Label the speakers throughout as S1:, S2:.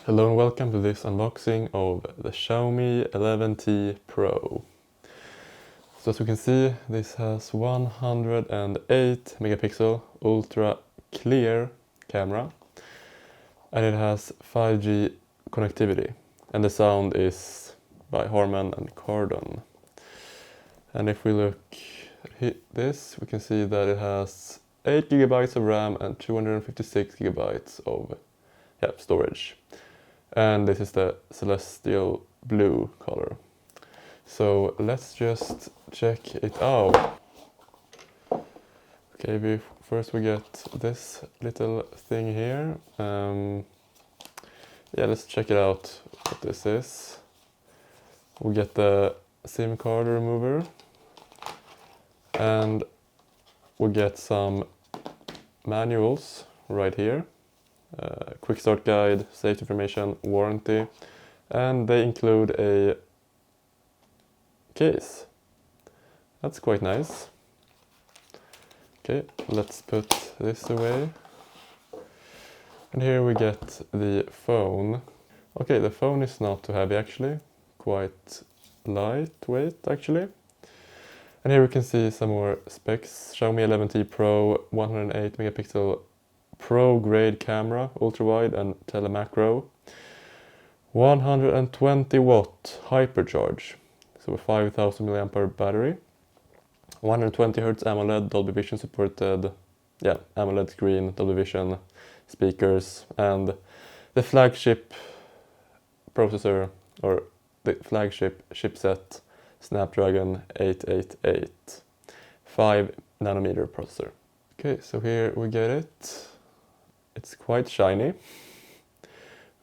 S1: Hello and welcome to this unboxing of the Xiaomi 11T Pro. So as you can see, this has 108 megapixel ultra clear camera and it has 5G connectivity, and the sound is by Harman and Kardon. And if we look at this, we can see that it has 8 GB of RAM and 256 GB of storage. And this is the celestial blue color. So let's just check it out. Okay, first we get this little thing here. Let's check it out what this is. We get the SIM card remover, and we get some manuals right here. Quick start guide, safety information, warranty, and they include a case. That's quite nice. Okay, let's put this away. And here we get the phone. Okay, the phone is not too heavy actually, quite lightweight actually. And here we can see some more specs. Xiaomi 11T Pro 108 megapixel Pro grade camera, ultra wide and telemacro, 120 watt hypercharge, so a 5000 mAh battery, 120 Hz AMOLED Dolby Vision supported, AMOLED screen, Dolby Vision speakers, and the flagship processor, or the flagship chipset, Snapdragon 888, 5nm processor. Okay, so here we get it. It's quite shiny.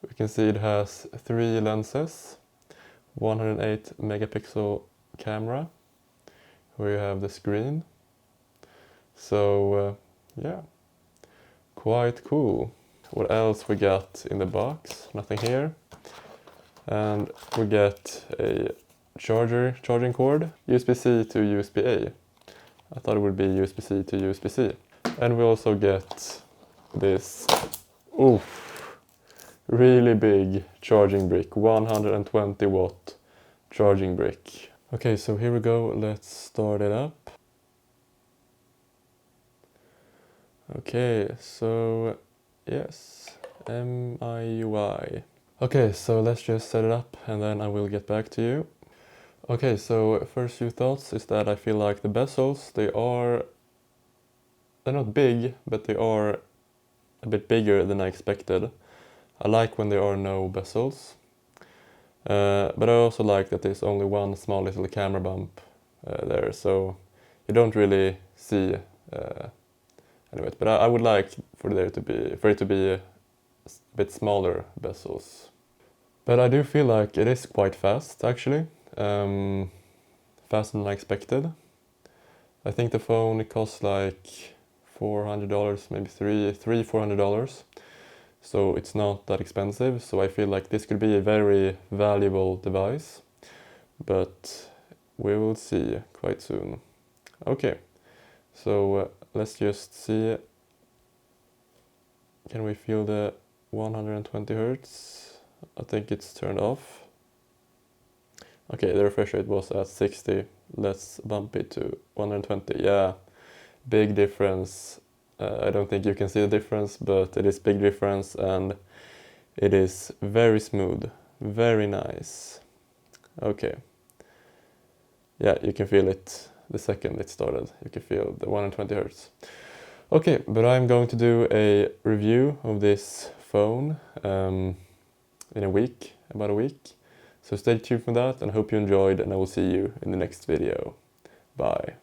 S1: We can see it has 3 lenses, 108 megapixel camera, where you have the screen. So quite cool. What else we got in the box? Nothing here. And we get a charging cord, USB-C to USB-A. I thought it would be USB-C to USB-C. And we also get this really big charging brick, 120 watt charging brick. Okay, so here we go, let's start it up. Okay, so yes, MIUI. Okay, so let's just set it up and then I will get back to you. Okay, so first few thoughts is that I feel like the bezels, they're not big, but they are a bit bigger than I expected. I like when there are no bezels, but I also like that there's only one small little camera bump there, so you don't really see anyway. But I would like for it to be a bit smaller bezels. But I do feel like it is quite fast actually, faster than I expected. I think the phone, it costs like $400, maybe $400. So it's not that expensive. So I feel like this could be a very valuable device, but we will see quite soon. Okay, so let's just see. Can we feel the 120 Hz? I think it's turned off. Okay, the refresh rate was at 60. Let's bump it to 120. Yeah, big difference. I don't think you can see the difference, but it is big difference, and it is very smooth, very nice. Okay. Yeah, you can feel it the second it started. You can feel the 120 Hz. Okay, but I'm going to do a review of this phone in about a week. So stay tuned for that, and I hope you enjoyed, and I will see you in the next video. Bye.